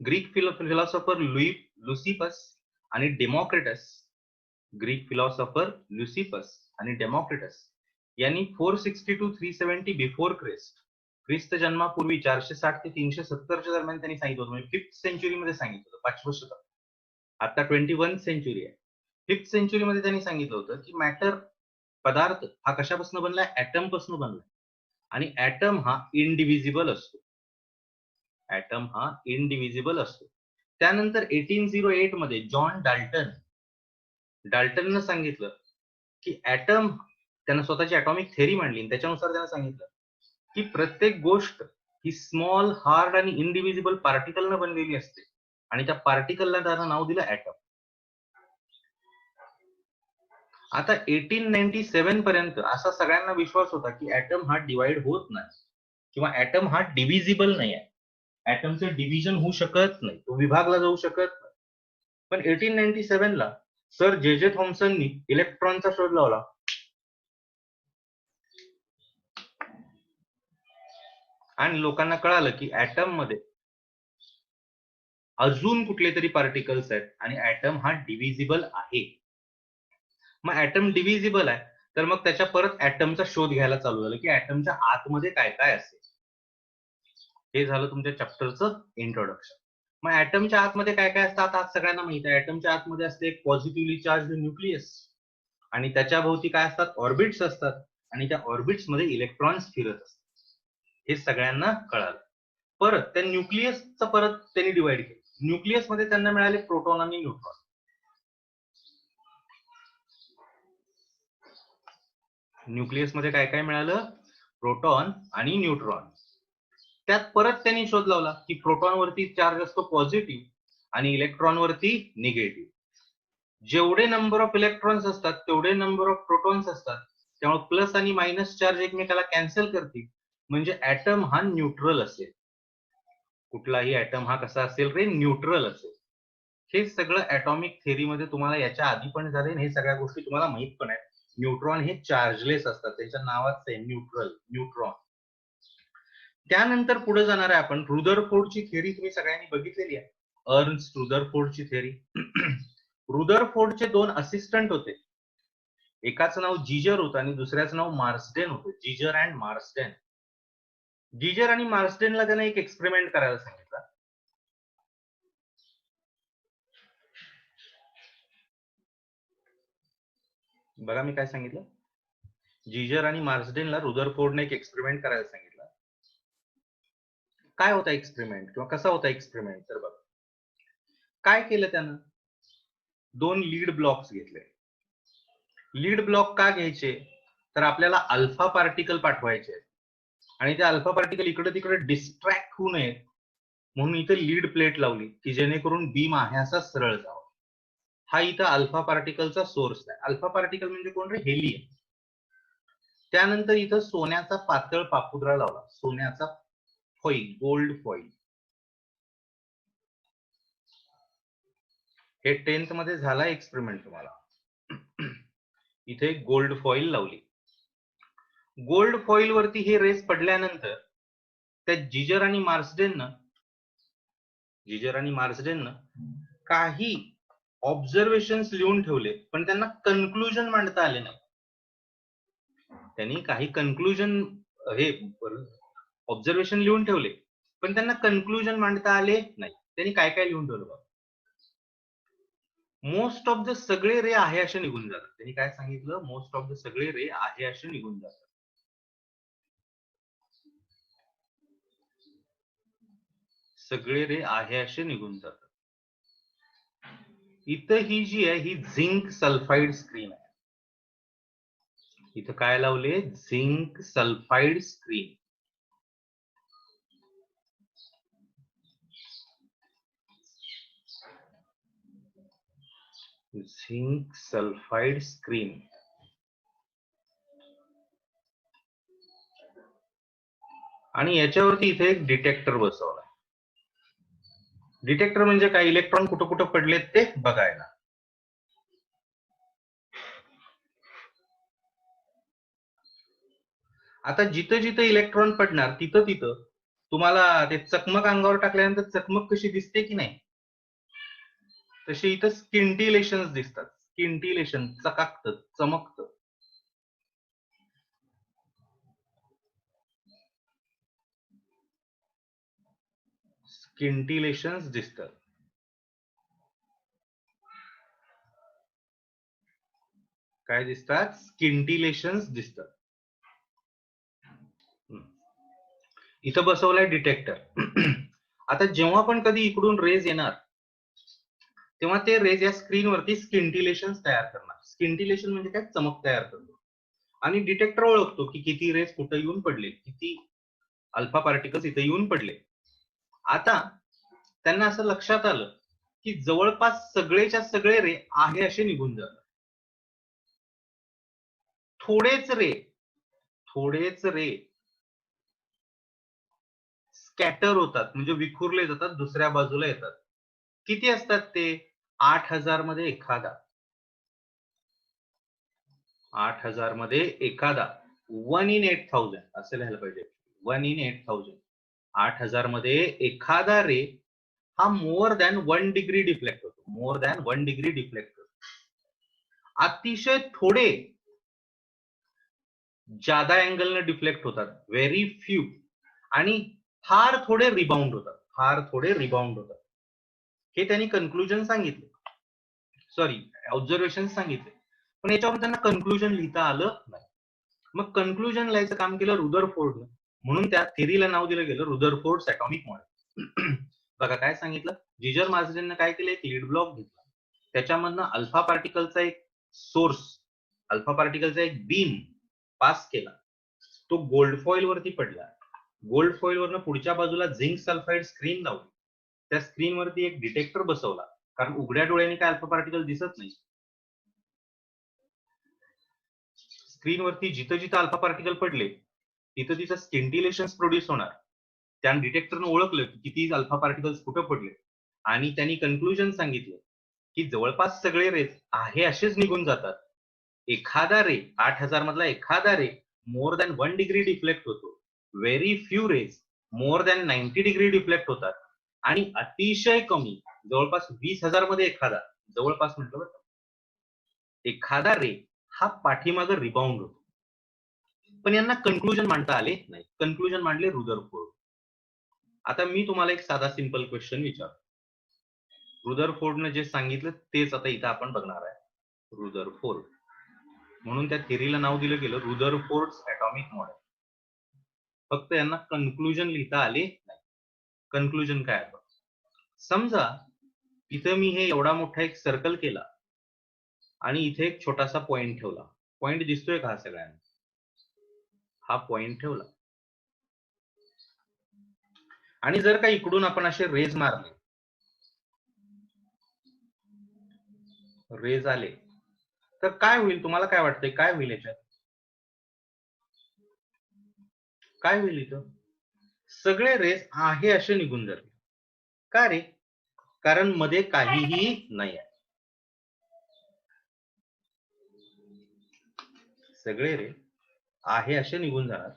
Greek philosopher लुसिफस आणि Democritus, Greek philosopher लुसिफस आणि Democritus यांनी 460 to 370 बिफोर ख्रिस्त जन्मापूर्वी 460 ते 370 दरम्यान त्यांनी सांगितलं होतं, म्हणजे 5th सेंचुरीमध्ये सांगितलं होतं, 5वं शतक. आता 21 सेंचुरी आहे. 5th सेंचुरीमध्ये त्यांनी सांगितलं होतं की मॅटर, पदार्थ हा कशापासून बनलाय? ऍटम पासून बनलाय. आणि ऍटम हा इनडिव्हिजिबल असतो. ऍटम हा इनडिव्हिजिबल असतो. त्यानंतर 1808 मध्ये जॉन डाल्टननं सांगितलं की ऍटम, त्यानं स्वतःची ॲटॉमिक थेअरी मांडली. त्याच्यानुसार त्यानं सांगितलं की प्रत्येक गोष्ट ही स्मॉल, हार्ड आणि इनडिव्हिजिबल पार्टिकलनं बनलेली असते आणि त्या पार्टिकलला त्यानं नाव दिलं ऍटम. आता 1897 पर्यंत असा सगळ्यांना विश्वास होता की ऍटम हा डिवाइड होत नाही किंवा ऍटम हा डिव्हिजिबल नाही आहे. ऍटमचं डिव्हिजन होऊ शकत नाही, तो विभागला जाऊ शकत नाही. पण 1897 ला सर जे थॉम्सननी इलेक्ट्रॉनचा शोध लावला. आणि लोकांना कळालं की ऍटम मध्ये अजून कुठले तरी पार्टिकल्स आहेत आणि ऍटम हा डिव्हिजिबल आहे. मग ऍटम डिव्हिजिबल आहे तर मग त्याच्या परत ऍटमचा शोध घ्यायला चालू झालं की ऍटमच्या आतमध्ये काय काय असेल. हे झालं तुमच्या चॅप्टरचं इंट्रोडक्शन. मग ऍटमच्या आतमध्ये काय काय असतात आज सगळ्यांना माहित आहे. ऍटमच्या आतमध्ये असते एक पॉझिटिव्हली चार्ज न्यूक्लियस आणि त्याच्या भोवती काय असतात? ऑर्बिट्स असतात आणि त्या ऑर्बिट्स मध्ये इलेक्ट्रॉन्स फिरत असतात. हे सगळ्यांना कळालं. परत त्या न्यूक्लियसचं परत त्यांनी डिवाइड केलं. न्यूक्लियस मध्ये त्यांना मिळाले प्रोटॉन आणि न्यूट्रॉन. न्यूक्लियस मध्ये काय काय मिळालं? प्रोटॉन आणि न्यूट्रॉन. त्यात परत त्यांनी शोध लावला की प्रोटॉन वरती चार्ज असतो पॉझिटिव्ह आणि इलेक्ट्रॉन वरती निगेटिव्ह. जेवढे नंबर ऑफ इलेक्ट्रॉन्स असतात तेवढे नंबर ऑफ प्रोटॉन्स असतात. त्यामुळे प्लस आणि मायनस चार्ज एकमेकाला कॅन्सल करतील, म्हणजे ऍटम हा न्यूट्रल असेल. कुठलाही ऍटम हा कसा असेल रे? न्यूट्रल असेल. हे सगळं ॲटॉमिक थेअरीमध्ये तुम्हाला याच्या आधी पण झाले, हे सगळ्या गोष्टी तुम्हाला माहित पण आहेत. न्यूट्रॉन हे चार्जलेस असतात, त्यांच्या नावात आहे न्यूट्रॉन. त्यानंतर पुढे जाणार आहे आपण रुदरफोर्डची थेअरी. तुम्ही सगळ्यांनी बघितलेली आहे, अर्न्स्ट रुदरफोर्डची थेअरी. रुदरफोर्डचे 2 असिस्टंट होते. एकाचं नाव जीजर होतं आणि दुसऱ्याचं नाव मार्सडेन होतं. जीजर अँड मार्सडेन. जीजर आणि मार्सडेनला त्याने एक एक्सपेरिमेंट करायला सांगितलं. बघा मी काय सांगितलं. जीजर आणि मार्सडेनला रुदरफोर्डने एक एक्सपेरिमेंट करायला सांगितलं. काय होता एक्सपेरिमेंट किंवा कसा होता एक्सपेरिमेंट? तर बघा काय केलं त्यानं. 2 लीड ब्लॉक्स घेतले. लीड ब्लॉक का घ्यायचे? तर आपल्याला अल्फा पार्टिकल पाठवायचे आणि ते अल्फा पार्टिकल इकडे तिकडे डिस्ट्रॅक्ट होऊ नये म्हणून इथे लीड प्लेट लावली की जेणेकरून बीम आहे असा सरळ जावा. हा इथं अल्फा पार्टिकलचा सोर्स आहे. अल्फा पार्टिकल म्हणजे कोण रे? हेलियम. त्यानंतर इथं सोन्याचा पातळ पापुद्रा लावला, सोन्याचा फॉईल, गोल्ड फॉईल. हे 10th मध्ये झाला एक्सपेरिमेंट तुम्हाला. इथे गोल्ड फॉईल लावली. गोल्ड फॉईल वरती हे रेस पडल्यानंतर त्या जीजर आणि मार्सडेननं काही ऑब्झर्वेशन्स लिहून ठेवले, पण त्यांना कन्क्लुजन मांडता आले नाही. त्यांनी काही कन्क्लुजन, हे ऑब्झर्वेशन लिहून ठेवले पण त्यांना कन्क्लुजन मांडता आले नाही. त्यांनी काय काय लिहून ठेवलं? मोस्ट ऑफ द सगळे रे आहे असे निघून जातात. त्यांनी काय सांगितलं? मोस्ट ऑफ द सगळे रे आहे असे निघून जातात. सगळे रे आहे असे निघून जातात. इथं ही जी आहे ही झिंक सल्फाइड स्क्रीन आहे. इथं काय लावले? Zinc sulphide screen. Zinc sulphide screen. आणि याच्यावरती इथे एक डिटेक्टर बसवला. डिटेक्टर म्हणजे काय? इलेक्ट्रॉन कुठं कुठं पडलेत ते बघायला. आता जिथं जिथं इलेक्ट्रॉन पडणार तिथं तिथं तुम्हाला ते चकमक अंगावर टाकल्यानंतर चकमक कशी दिसते की नाही, तशी इथं स्किंटिलेशन्स दिसतात. स्किंटिलेशन, चकाकतं, चमकतं. स्किंटिलेशन्स दिसतात. काय दिसतात? स्किंटिलेशन्स दिसतात. इथं बसवलाय डिटेक्टर. आता जेव्हा पण कधी इकडून रेज येणार तेव्हा ते रेज या स्क्रीनवरती स्किंटिलेशन तयार करणार. स्किंटिलेशन म्हणजे काय? चमक तयार करतो. आणि डिटेक्टर ओळखतो की किती रेज कुठं येऊन पडले, किती अल्फा पार्टिकल्स इथे येऊन पडले. आता त्यांना असं लक्षात आलं की जवळपास सगळेच्या सगळे रे आहे असे निघून जातात. थोडेच रे स्कॅटर होतात, म्हणजे विखुरले जातात, दुसऱ्या बाजूला येतात. किती असतात ते? 8,000 मध्ये एखादा. 8,000 मध्ये एखादा. 1 in 8,000 असं लिहायला पाहिजे. 1 in 8,000. 8,000 मध्ये एखादा रे हा मोर दॅन 1 डिग्री डिफ्लेक्ट होतो. मोर दॅन 1 डिग्री डिफ्लेक्ट होतो. अतिशय थोडे जादा अँगलने डिफ्लेक्ट होतात, व्हेरी फ्यू. आणि फार थोडे रिबाउंड होतात, फार थोडे रिबाउंड होतात. हे त्यांनी कन्क्लुजन सांगितले, सॉरी ऑब्झर्वेशन सांगितले, पण याच्यावर त्यांना कन्क्लुजन लिहिता आलं नाही. मग कन्क्लुजन लिहायचं काम केलं रुदरफोर्डनं. म्हणून त्या थेरीला नाव दिलं गेलं रुदरफोर्ड्स ॲटॉमिक मॉडेल. बघा काय सांगितलं. जिजर मार्झेननं काय केलं? एक लीड ब्लॉक घेतला, त्याच्यामधनं अल्फा पार्टिकलचा एक सोर्स, अल्फा पार्टिकलचा एक बीम पास केला. तो गोल्ड फॉइल वरती पडला. गोल्ड फॉइल वरनं पुढच्या बाजूला झिंक सल्फाइड स्क्रीन लावली. त्या स्क्रीनवरती एक डिटेक्टर बसवला, कारण उघड्या डोळ्याने काय अल्फा पार्टिकल दिसत नाही. स्क्रीनवरती जिथं जिथं अल्फा पार्टिकल पडले तिथं तिथं स्किंटिलेशन्स प्रोड्यूस होणार. त्या डिटेक्टरनं ओळखलं की किती अल्फा पार्टिकल्स कुठं पडले, आणि त्यांनी कन्क्लुजन सांगितलं की जवळपास सगळे रेज आहे असेच निघून जातात. एखादा रे, 8,000 मधला एखादा ray more than 1 degree deflect होतो. Very few rays more than 90 degree deflect होतात. आणि अतिशय कमी, जवळपास 20,000 मध्ये एखादा, जवळपास म्हटलं बरं, एखादा रे हा पाठीमागं रिबाउंड होतो. पण यांना कन्क्लुजन मांडता आले नाही. कन्क्लुजन मांडले रुदरफोर्ड. आता मी तुम्हाला एक साधा सिंपल क्वेश्चन विचारतो. रुदरफोर्डनं जे सांगितलं तेच आता इथं आपण बघणार आहे. रुदरफोर्ड, म्हणून त्या थेरीला नाव दिलं गेलं रुदरफोर्ड्स ॲटॉमिक मॉडेल. फक्त यांना कन्क्लुजन लिहिता आले नाही. कन्क्लुजन काय आहे? समजा इथं मी हे एवढा मोठा एक सर्कल केला आणि इथे एक छोटासा पॉइंट ठेवला. पॉइंट दिसतोय का सगळ्यांना? हा पॉइंट ठेवला, आणि जर का इकडून आपण असे रेज मारले, रेज आले, तर काय होईल? तुम्हाला काय वाटतंय काय होईल याच्यात? काय होईल? इथं सगळे रेज आहे असे निघून जातील. का रे? कारण मध्ये काहीही नाही आहे. सगळे रे आहे असे निघून जाणार.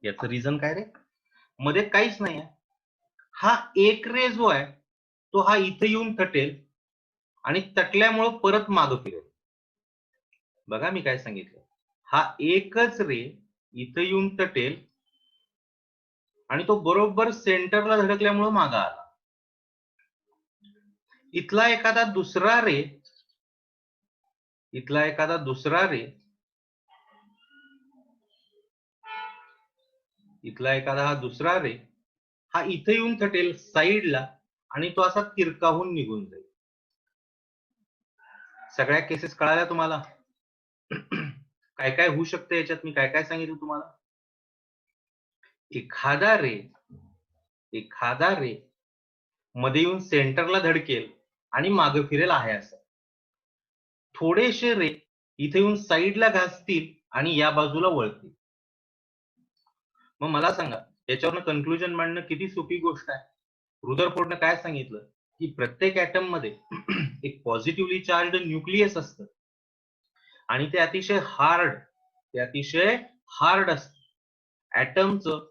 याचं रिझन काय रे? मध्ये काहीच नाही आहे. हा एक रे जो आहे तो हा इथे येऊन तटेल, आणि तटल्यामुळं परत मागं फिरेल. बघा मी काय सांगितलं. हा एकच रे इथं येऊन तटेल, आणि तो बरोबर सेंटरला धडकल्यामुळं मागं आला. इथला एखादा दुसरा रे, इथला एखादा दुसरा रे, इथला एखादा हा दुसरा रे हा इथे येऊन थटेल साईडला, आणि तो असा तिरकाहून निघून जाईल. सगळ्या केसेस कळाल्या तुम्हाला? काय काय होऊ शकतं याच्यात? मी काय काय सांगितलं तुम्हाला? एखादा रे मध्ये येऊन सेंटरला धडकेल आणि मागं फिरेल आहे असं. थोडेसे रे इथे येऊन साईडला घासतील आणि या बाजूला वळतील. मग मला सांगा, याच्यावरनं कन्क्लुजन मांडणं किती सोपी गोष्ट आहे. रुदरफोर्डनं काय सांगितलं की प्रत्येक ॲटम मध्ये एक पॉझिटिव्हली चार्ज न्यूक्लियस असतं, आणि ते अतिशय हार्ड असतं. ॲटमचं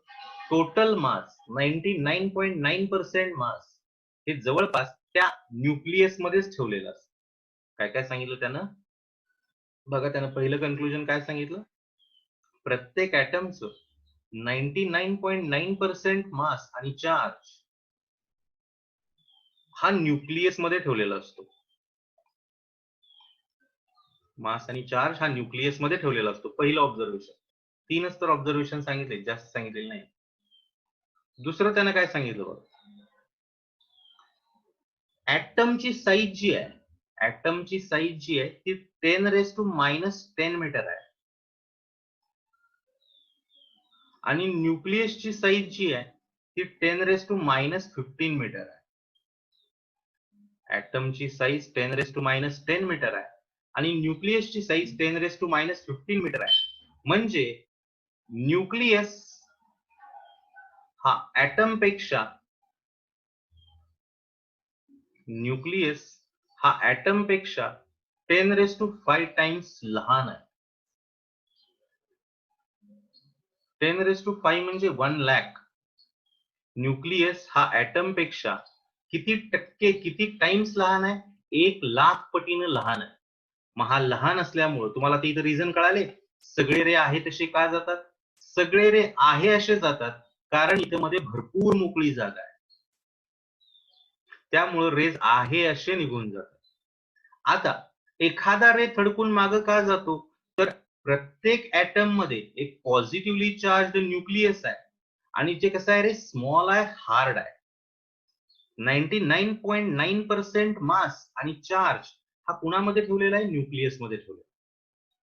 टोटल मास 99.9% मास हे जवळपास त्या न्यूक्लियस मध्येच ठेवलेलं असतं. काय काय सांगितलं त्यानं? बघा, त्यानं पहिलं कन्क्लुजन काय सांगितलं? प्रत्येक ॲटमचं 99.9% मास आणि चार्ज हा न्यूक्लियस मध्ये ठेवलेला असतो. मास आणि चार्ज हा न्यूक्लियस मध्ये ठेवलेला असतो. पहिलं ऑब्झर्वेशन. 3च तर ऑब्झर्वेशन सांगितले, जास्त सांगितलेलं नाही. दुसरं त्यानं काय सांगितलं बघ, ॲटमची साईज जी आहे, ॲटमची साईज जी आहे ती 10⁻⁻10 मीटर आहे आणि न्यूक्लियसची साईज जी आहे ती 10⁻⁻15 मीटर आहे. ॲटमची साईज 10⁻⁻10 मीटर आहे आणि न्यूक्लियसची साईज 10⁻⁻15 मीटर आहे. म्हणजे न्यूक्लियस हा ॲटमपेक्षा हा ॲटमपेक्षा 10⁵ टाइम्स लहान आहे. 10⁵ म्हणजे 1 लाख. न्यूक्लियस हा ॲटमपेक्षा किती टक्के, किती टाइम्स लहान आहे? 1 लाख पटीनं लहान आहे. मग हा लहान असल्यामुळं तुम्हाला ते इथं रिझन कळाले, सगळे रे आहे तसे का जातात? सगळे रे आहे असे जातात कारण इथं मध्ये भरपूर मोकळी जागा आहे, त्यामुळं रेज आहे असे निघून जातात. आता एखादा रे थडकून मागं का जातो? तर प्रत्येक ॲटम मध्ये एक पॉझिटिव्हली चार्ज न्यूक्लियस आहे आणि जे कसं आहे रे, स्मॉल आहे, हार्ड आहे. 99.9% मास आणि चार्ज हा कुणामध्ये ठेवलेला आहे? न्यूक्लियस मध्ये ठेवलेला.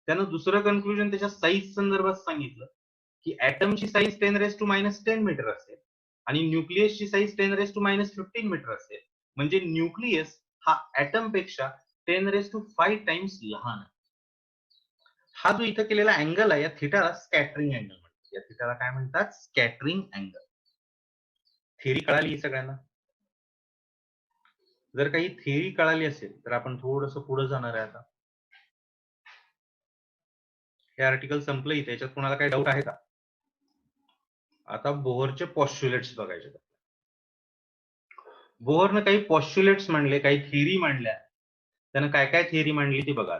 त्यानं दुसरं कन्क्लुजन त्याच्या साईज संदर्भात सांगितलं की ॲटमची साईज 10⁻⁻10 मीटर असेल आणि न्यूक्लियसची साईज 10⁻⁻15 मीटर असेल. म्हणजे न्यूक्लियस हा ॲटमपेक्षा 10⁵ टाइम्स लहान आहे. हा जो इथं केलेला अँगल आहे या थिटाला स्कॅटरिंग अँगल म्हणतात. या थिटाला काय म्हणतात? Scattering angle. थेरी कळाली सगळ्यांना? जर काही थेरी कळाली असेल तर आपण थोडंसं पुढे जाणार आहे. आता हे आर्टिकल संपलं इथे. याच्यात कोणाला काही डाऊट आहे का? आता बोहरचे पॉस्ट्युलेट्स बघायचे. बोहरनं काही पॉस्ट्युलेट्स मांडले, काही थिअरी मांडल्या. त्यानं काय काय थिअरी मांडली ती बघा.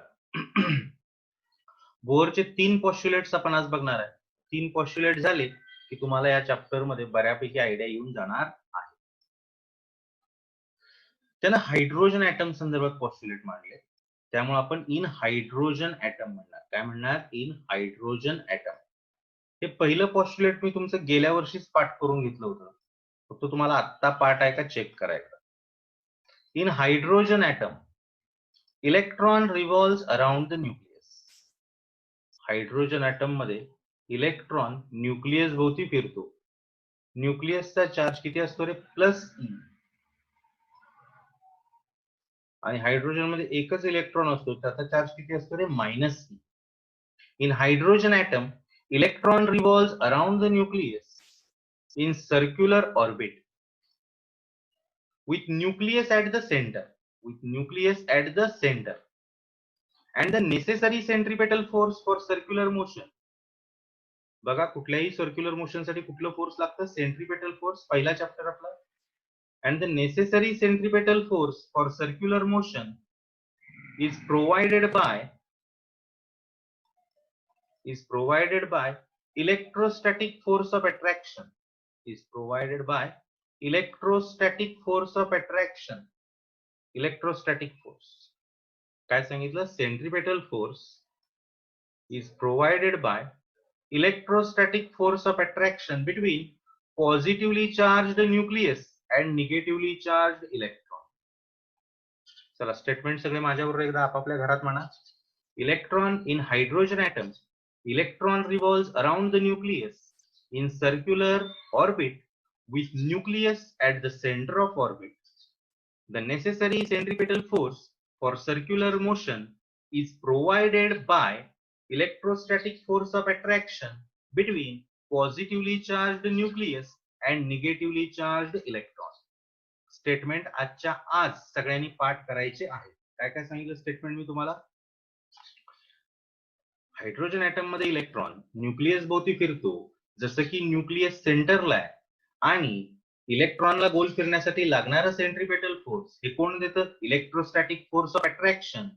बोहरचे 3 पॉस्ट्युलेट्स आपण आज बघणार आहे. 3 पॉस्ट्युलेट झाले की तुम्हाला या चॅप्टर मध्ये बऱ्यापैकी आयडिया येऊन जाणार आहे. त्यानं हायड्रोजन ॲटम संदर्भात पॉस्ट्युलेट मांडले, त्यामुळे आपण इन हायड्रोजन ॲटम म्हणणार. काय म्हणणार? In hydrogen atom. हे पहिलं पॉस्ट्युलेट मी तुमचं गेल्या वर्षीच पाठ करून घेतलं होतं, फक्त तुम्हाला आत्ता पाठ आहे का चेक करायचं. In hydrogen atom electron revolves around the nucleus. Hydrogen atom मध्ये इलेक्ट्रॉन न्यूक्लियस भोवती फिरतो. न्यूक्लियसचा चार्ज किती असतो रे? +E. आणि हायड्रोजन मध्ये एकच इलेक्ट्रॉन असतो, त्याचा चार्ज किती असतो रे? -E. In hydrogen atom, electron revolves around the nucleus in circular orbit with nucleus at the center. And the necessary centripetal force for circular motion. बघा, कुठल्याही सर्क्युलर मोशन साठी कुठलं फोर्स लागतं? Centripetal force. पहिला chapter आपला. And the necessary centripetal force for circular motion is provided by electrostatic force of attraction. Electrostatic force. काय सांगितलं? Centripetal force is provided by electrostatic force of attraction between positively charged nucleus and negatively charged electron. चला, statement सगळे माझ्याबरोबर एकदा आपापल्या घरात म्हणा. Electron in hydrogen atoms, electron revolves around the nucleus in circular orbit with nucleus at the center of orbit. The necessary centripetal force for circular motion is provided by electrostatic force of attraction between positively charged nucleus and negatively charged electron. Statement आजच्या आज सगळ्यांनी पाठ करायचे आहे. काय काय सांगितलं statement मी तुम्हाला? हायड्रोजन ॲटम मध्ये इलेक्ट्रॉन न्यूक्लियस भोवती फिरतो जसं की न्यूक्लियस सेंटरला आहे आणि इलेक्ट्रॉनला गोल फिरण्यासाठी लागणारा सेंट्रिपेटल फोर्स हे कोण देतं? Electrostatic force of attraction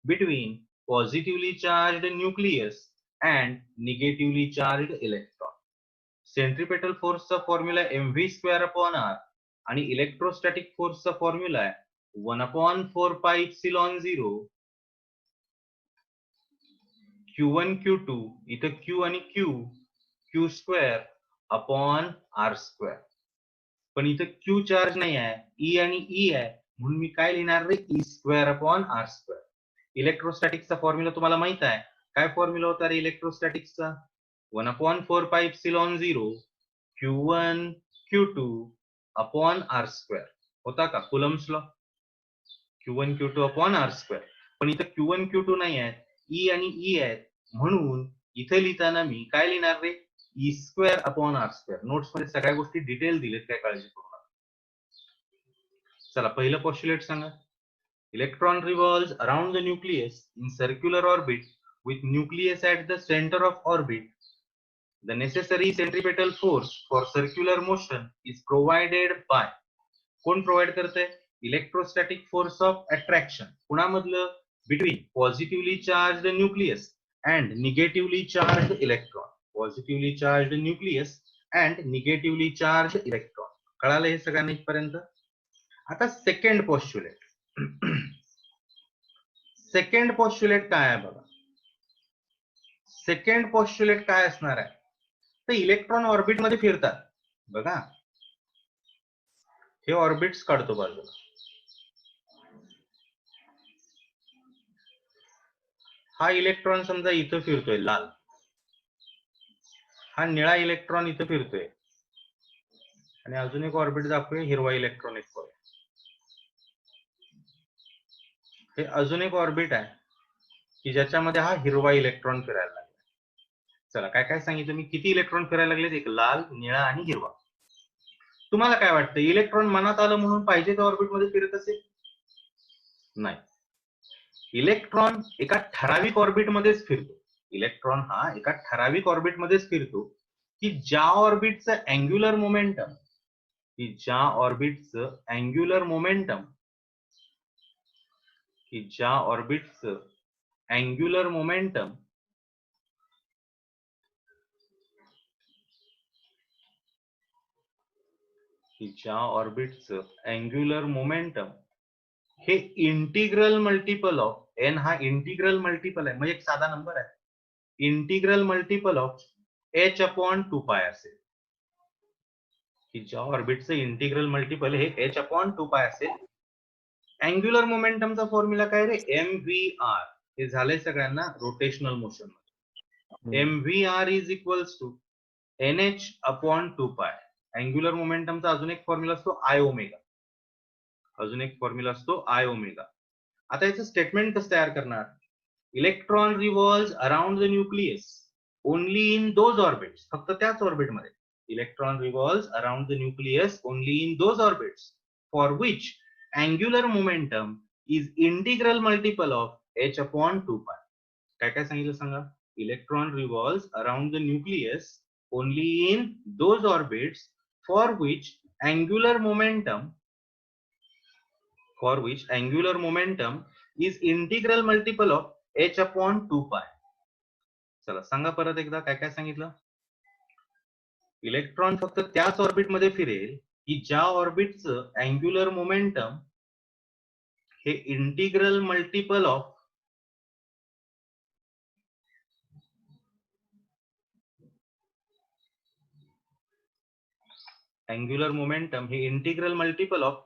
between positively charged nucleus and negatively charged electron. Centripetal फोर्सचा फॉर्म्युला mv²/r आणि इलेक्ट्रोस्टॅटिक फोर्सचा फॉर्म्युला आहे 1/4πε0 Q1 Q2, इथं Q आणि Q²/r². पण इथं Q चार्ज नाही आहे, E आणि E आहे, म्हणून मी काय लिहिणार रे? E²/r². इलेक्ट्रोस्टॅटिक्सचा फॉर्म्युला तुम्हाला माहित आहे. काय फॉर्म्युला होता रे इलेक्ट्रोस्टॅटिक्सचा? 1/4πε0 Q1 Q2/r². होता का? Coulomb's law. Q1 Q2/r². पण इथं Q1 Q2 नाही आहेत, E आणि E आहेत, म्हणून इथे लिहिताना मी काय लिहिणार रे? E²/r². नोट्स मध्ये सगळ्या गोष्टी डिटेल दिलेत, काय काळजी करू नका. चला पहिलं पॉस्ट्युलेट सांगा. Electron revolves around the nucleus in circular orbit with nucleus at the center of orbit. The necessary centripetal force for circular motion is provided by. कोण प्रोव्हाइड करतंय? Electrostatic force of attraction. कुणामधलं? Between positively charged nucleus and negatively charged electron. Positively charged nucleus and negatively charged electron. कळालं हे सगळ्यांना इथपर्यंत? आता second पॉस्ट्युलेट. Second पॉस्ट्युलेट काय आहे बघा. सेकंड पॉस्ट्युलेट काय असणार आहे? तर इलेक्ट्रॉन ऑर्बिट मध्ये फिरतात बघा. हे ऑर्बिट्स काढतो बाजूला. हा इलेक्ट्रॉन समजा इथं फिरतोय लाल, हा निळा इलेक्ट्रॉन इथं फिरतोय आणि अजून एक ऑर्बिट दाखवूया हिरवा इलेक्ट्रॉन एक. हे अजून एक ऑर्बिट आहे की ज्याच्यामध्ये हा हिरवा इलेक्ट्रॉन फिरायला लागला. चला काय काय सांगितलं मी? किती इलेक्ट्रॉन फिरायला लागलेत? एक लाल, निळा आणि हिरवा. तुम्हाला काय वाटतं? इलेक्ट्रॉन मनात आलं म्हणून पाहिजे त्या ऑर्बिट मध्ये फिरत असेल? नाही. इलेक्ट्रॉन एका ठराविक ऑर्बिट मध्येच फिरतो. इलेक्ट्रॉन हा एका ठराविक ऑर्बिट मध्येच फिरतो की ज्या ऑर्बिटचं अँग्युलर मोमेंटम ज्या ऑर्बिटचं अँग्युलर मोमेंटम हे इंटिग्रल मल्टिपल ऑफ n. हा इंटिग्रल मल्टिपल आहे, म्हणजे एक साधा नंबर आहे. इंटिग्रल मल्टिपल ऑफ h/2π असेल. की ज्या ऑर्बिटचं इंटिग्रल मल्टिपल हे h/2π असेल. अँग्युलर मोमेंटमचा फॉर्म्युला काय रे? mvr. हे झालंय सगळ्यांना रोटेशनल मोशन मध्ये. mvr is equals to nh/2π. Angular मोमेंटमचा अजून एक फॉर्म्युला असतो I ओमेगा. आता याचं स्टेटमेंट कसं तयार करणार? Electron revolves around the nucleus only in those orbits. फक्त त्याच ऑर्बिटमध्ये. Electron revolves around the nucleus only in those orbits for which angular momentum is integral multiple of h/2π. काय काय सांगितलं सांगा? Electron revolves around the nucleus only in those orbits for which angular momentum is integral multiple of h/2π. चला सांगा परत एकदा काय काय सांगितलं? इलेक्ट्रॉन फक्त त्याच ऑर्बिट मध्ये फिरेल की ज्या ऑर्बिटचं अँग्युलर मोमेंटम हे इंटिग्रल मल्टिपल ऑफ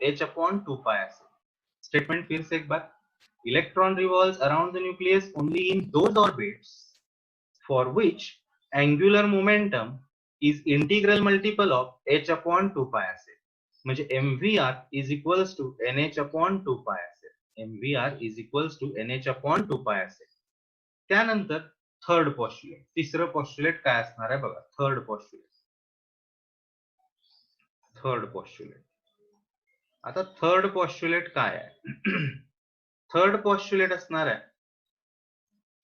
h/2π असेल. स्टेटमेंट फिर से एक बार. Electron revolves around the nucleus only in those orbits for which angular momentum is integral multiple of h/2π असेल. म्हणजे mvr is equals to nh/2π असेल. mvr is equals to nh/2π असेल. त्यानंतर थर्ड पॉस्ट्युलेट. तिसरं पॉस्ट्युलेट काय असणार आहे बघा. थर्ड पॉस्ट्युलेट. आता थर्ड पॉस्ट्युलेट काय आहे? थर्ड पॉस्ट्युलेट असणार आहे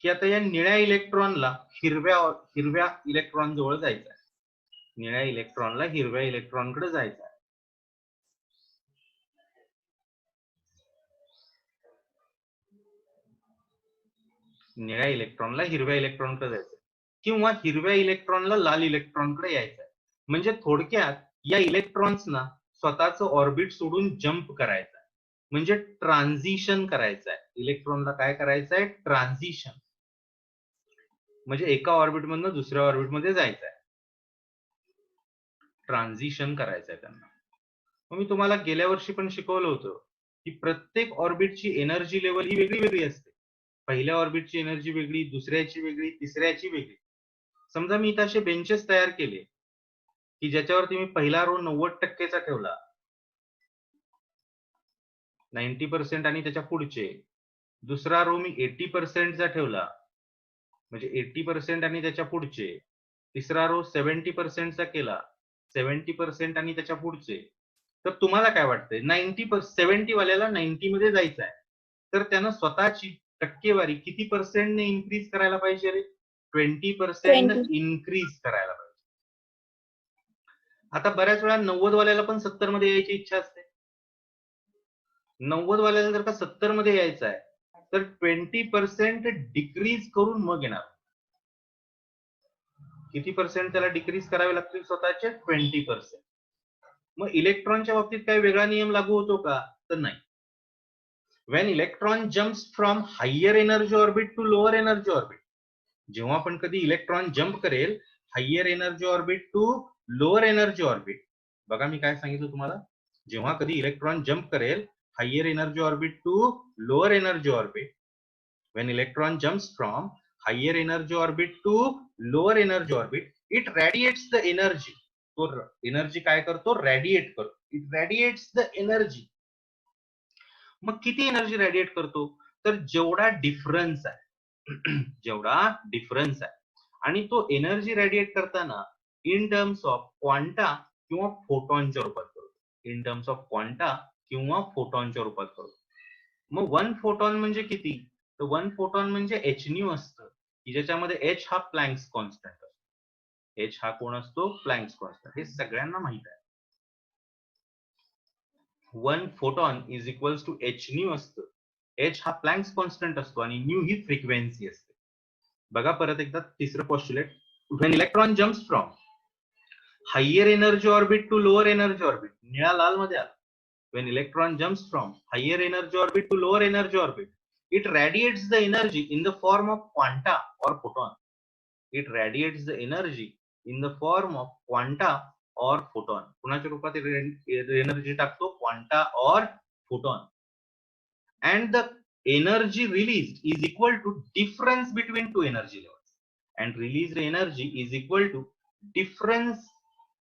की आता या निळ्या इलेक्ट्रॉनला हिरव्या इलेक्ट्रॉन जवळ जायचं आहे. निळ्या इलेक्ट्रॉनला हिरव्या इलेक्ट्रॉनकडे जायचं आहे. निळ्या इलेक्ट्रॉनला हिरव्या इलेक्ट्रॉनकडे जायचं किंवा हिरव्या इलेक्ट्रॉनला लाल इलेक्ट्रॉनकडे यायचं आहे. म्हणजे थोडक्यात या इलेक्ट्रॉन्सना स्वतःचं ऑर्बिट सोडून जम्प करायचं आहे, म्हणजे ट्रान्झिशन करायचं आहे. इलेक्ट्रॉनला काय करायचं आहे? ट्रान्झिशन, म्हणजे एका ऑर्बिट मधनं दुसऱ्या ऑर्बिट मध्ये जायचं आहे, ट्रान्झिशन करायचं आहे त्यांना. मग मी तुम्हाला गेल्या वर्षी पण शिकवलं होतं की प्रत्येक ऑर्बिटची एनर्जी लेवल ही वेगळी वेगळी असते. पहिल्या ऑर्बिटची एनर्जी वेगळी, दुसऱ्याची वेगळी, तिसऱ्याची वेगळी. समजा मी इथे असे बेंचेस तयार केले की ज्याच्यावरती मी पहिला रो 90% चा ठेवला, 90% आणि त्याच्या पुढचे. दुसरा रो मी 80% चा ठेवला, म्हणजे 80% आणि त्याच्या पुढचे. तिसरा रो 70% चा केला, 70% आणि त्याच्या पुढचे. तर तुम्हाला काय वाटतंय? 70 वाल्याला 90 मध्ये जायचं आहे, तर त्यानं स्वतःची टक्केवारी किती पर्सेंटने इन्क्रीज करायला पाहिजे रे? 20% इन्क्रीज करायला पाहिजे. आता बऱ्याच वेळा 90 वाल्याला पण 70 मध्ये यायची इच्छा असते. 90 वाल्याला जर का 70 मध्ये यायचं आहे तर 20% डिक्रीज करून मग येणार. किती पर्सेंट त्याला डिक्रीज करावे लागतील? स्वतःचे 20%. मग इलेक्ट्रॉनच्या बाबतीत काही वेगळा नियम लागू होतो का? तर नाही. when electron jumps from higher energy orbit to lower energy orbit, जेव्हा पण कधी इलेक्ट्रॉन जंप करेल higher energy orbit to lower energy orbit, बघा मी काय सांगितलं तुम्हाला, जेव्हा कधी इलेक्ट्रॉन जंप करेल higher energy orbit to lower energy orbit, when electron jumps from higher energy orbit to lower energy orbit, it radiates the energy. तो energy काय करतो? रॅडिएट करतो. It radiates the energy. मग किती एनर्जी रॅडिएट करतो? तर जेवढा डिफरन्स आहे जेवढा डिफरन्स आहे. आणि तो एनर्जी रॅडिएट करताना इन टर्म्स ऑफ क्वांटा किंवा फोटॉनच्या रूपात करतो. इन टर्म्स ऑफ क्वांटा किंवा फोटॉनच्या रूपात करतो. मग 1 फोटॉन म्हणजे किती? तर 1 फोटॉन म्हणजे एच न्यू असतं, की ज्याच्यामध्ये एच हा प्लँक्स कॉन्स्टंट असतो. एच हा कोण असतो? Planck's constant. हे सगळ्यांना माहित आहे. 1 photon is equals to H nu असतं. एच हा प्लँक्स कॉन्स्टंट असतो आणि न्यू ही फ्रिक्वेन्सी असते. बघा परत एकदा तिसरं postulate. When electron jumps from higher energy orbit to lower energy orbit, निळा लाल मध्ये आला. when electron jumps from higher energy orbit to lower energy orbit, it radiates the energy in the form of quanta or photon. It radiates the energy in the form of quanta or photon. कुणाच्या रूपात energy टाकतो? Quanta or photon. And the energy released is equal to difference between two energy levels. And released energy is equal to difference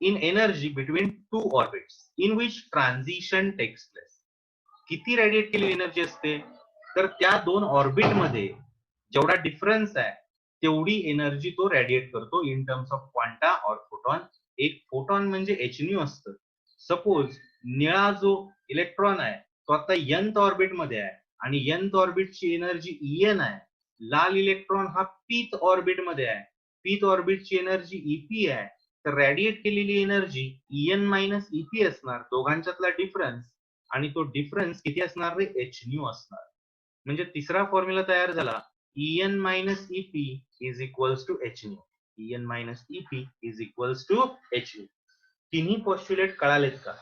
in energy between two orbits in which transition takes place. किती radiate केलेली energy असते? तर त्या दोन orbit मध्ये जेवढा difference आहे तेवढी एनर्जी तो रेडिएट करतो इन टर्म्स ऑफ क्वांटा और फोटॉन. एक फोटॉन म्हणजे एच न्यू असतं. सपोज निळा जो इलेक्ट्रॉन आहे तो आता nth ऑर्बिट मध्ये आहे आणि nth ऑर्बिटची एनर्जी En आहे. लाल इलेक्ट्रॉन हा pth ऑर्बिट मध्ये आहे. pth ऑर्बिटची एनर्जी Ep आहे. तर रॅडिएट केलेली एनर्जी En मायनस Ep असणार, दोघांच्यातला डिफरन्स. आणि तो डिफरन्स किती असणार रे? एच न्यू असणार. म्हणजे तिसरा फॉर्म्युला तयार झाला, En minus Ep is equals to H nu. En minus Ep is equals to H nu. तिन्ही पॉस्ट्युलेट कळालेत का?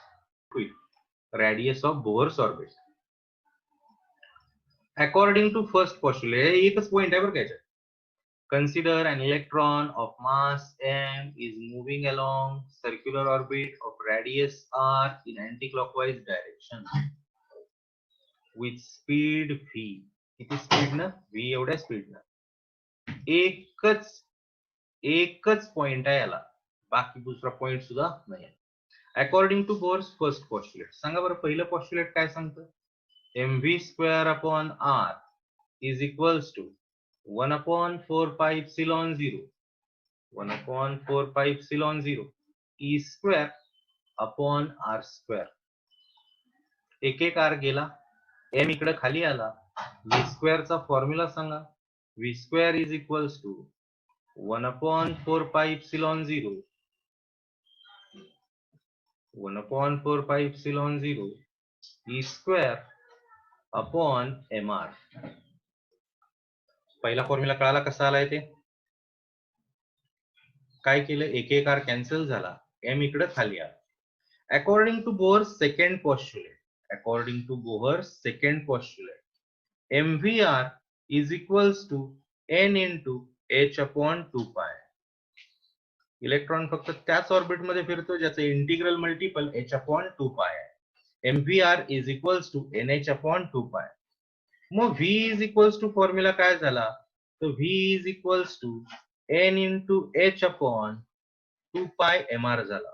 Radius of Bohr's orbit. According to first postulate, एकच पॉइंट आहे बरं काय. Consider an electron of mass m is moving along circular orbit of radius r in anticlockwise direction with speed v. किती speed ना? v एवढ्या speed ना. एकच point आहे याला, बाकी दुसरा पॉइंट सुद्धा नाही. According to Bohr's first postulate. सांगा बरं पहिलं पॉस्ट्युलेट काय सांगतं? mv square upon r is equals to 1 upon 4 pi epsilon 0 1 upon 4 pi epsilon 0 e square upon r square. एक एक r गेला, m इकडे खाली आला. v square चा फॉर्म्युला सांगा. v square is equals to 1 upon 4 pi epsilon 0 1/4πε0 E square upon mr. पहिला formula कळाला कसा आलाय ते? काय केलं, एक आर कॅन्सल झाला, m इकडे खाली आला. According to Bohr's second postulate, mvr is equals to n into h upon 2 pi. Electron फक्त त्याच ऑर्बिट मध्ये फिरतो ज्याचे integral multiple h upon 2 pi आहे. mvr is equals to nh upon 2 pi. मग v is equals to formula काय झाला, तर v is equals to n into h upon 2 pi mr झाला.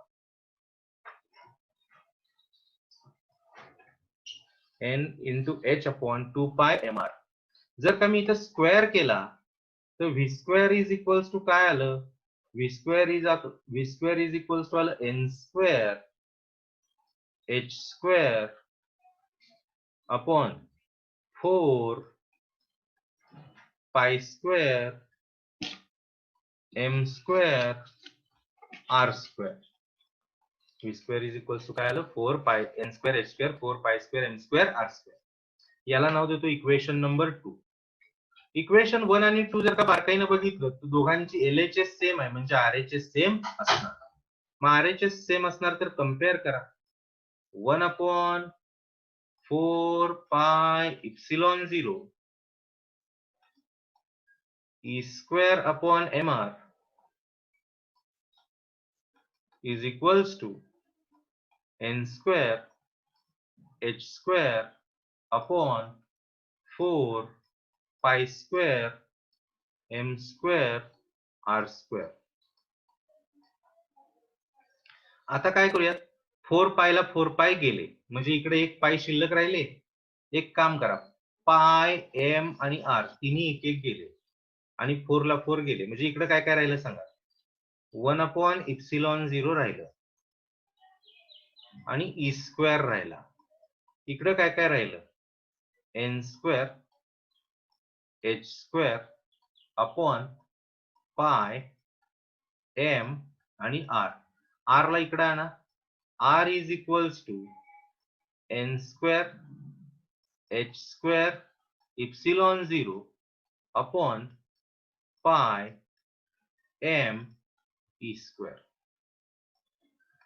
n into h upon 2 pi mr. जर का मी इथं square केला तर v square is equals to काय आलं, v square is equals to आलं n square h square upon 4 pi square m square r square. v square is equals to काय आलं, 4 pi n square h square 4 pi square m square r square. याला नाव देतो equation number 2. Equation 1 आणि 2 जर का बारकाईने बघितलं तर दोघांची LHS सेम आहे, म्हणजे RHS सेम असणार. मग RHS सेम असणार तर कम्पेअर करा. 1/4 pi epsilon 0 E square upon mr is equals to n square h square upon 4 pi square m square r square. आता काय करूयात, 4 पायला 4 पाय गेले म्हणजे इकडे एक पाय शिल्लक राहिले. एक काम करा, पाय m आणि r तिन्ही एक एक गेले आणि 4 ला 4 गेले म्हणजे इकडे काय काय राहिलं सांगा, 1/ε0 राहिलं आणि e स्क्वेअर राहिला. इकडे काय काय राहिलं, n square h square upon pi m आणि r. r ला इकडे आणा, r is equals to n square h square epsilon 0 upon pi m e square.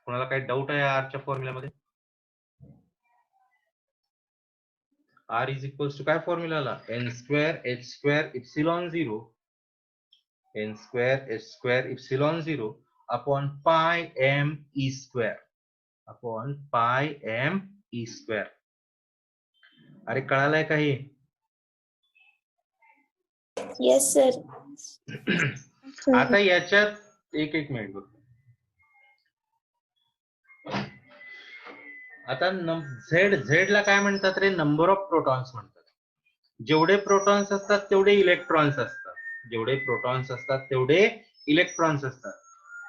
कोणाला काही डाऊट आहे r च्या फॉर्म्युल्यामध्ये? r is equals to काय फॉर्म्युला आला, n square h square epsilon 0 n square h square epsilon 0 upon pi m e square upon pi m e square. अरे कळालंय का हे? Yes sir. आता याच्यात एक मिनिट बघ. आता झेड ला काय म्हणतात रे, नंबर ऑफ प्रोटॉन्स म्हणतात. जेवढे प्रोटॉन्स असतात तेवढे इलेक्ट्रॉन्स असतात, जेवढे प्रोटॉन्स असतात तेवढे इलेक्ट्रॉन्स असतात.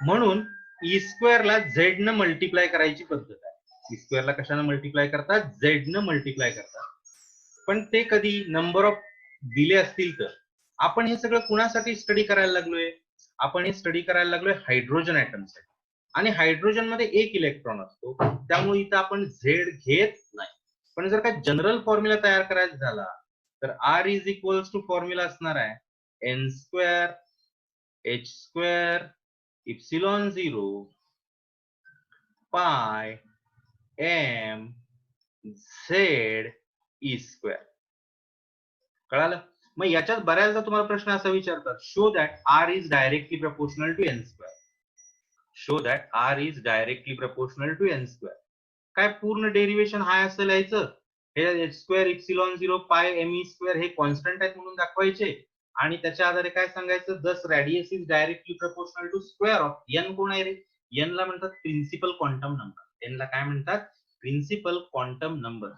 म्हणून ई स्क्वेअरला झेड न मल्टिप्लाय करायची पद्धत आहे. ई स्क्वेअरला कशाने मल्टिप्लाय करतात, झेड न मल्टिप्लाय करतात. पण ते कधी नंबर ऑफ दिले असतील तर. आपण हे सगळं कुणासाठी स्टडी करायला लागलोय, आपण हे स्टडी करायला लागलोय हायड्रोजन ऍटमसाठी. आणि हायड्रोजन मध्ये एक इलेक्ट्रॉन असतो, त्यामुळे इथं आपण झेड घेत नाही. पण जर का जनरल फॉर्म्युला तयार करायचा झाला तर r is equals to formula असणार आहे n square h square epsilon 0 pi m z e square. कळालं? मग याच्यात बऱ्याचदा तुम्हाला प्रश्न असा विचारतात, show that r is directly proportional to n square. Show that r is directly proportional to n square. काय पूर्ण डेरिवेशन हाय असं लिहायचं, हे h square epsilon 0 pi m e square हे कॉन्स्टंट आहेत म्हणून दाखवायचे आणि त्याच्या आधारे काय सांगायचं, thus radius is directly proportional to square of n. कोण आहे रे? n ला म्हणतात प्रिन्सिपल क्वांटम नंबर. n ला काय म्हणतात, प्रिन्सिपल क्वांटम नंबर.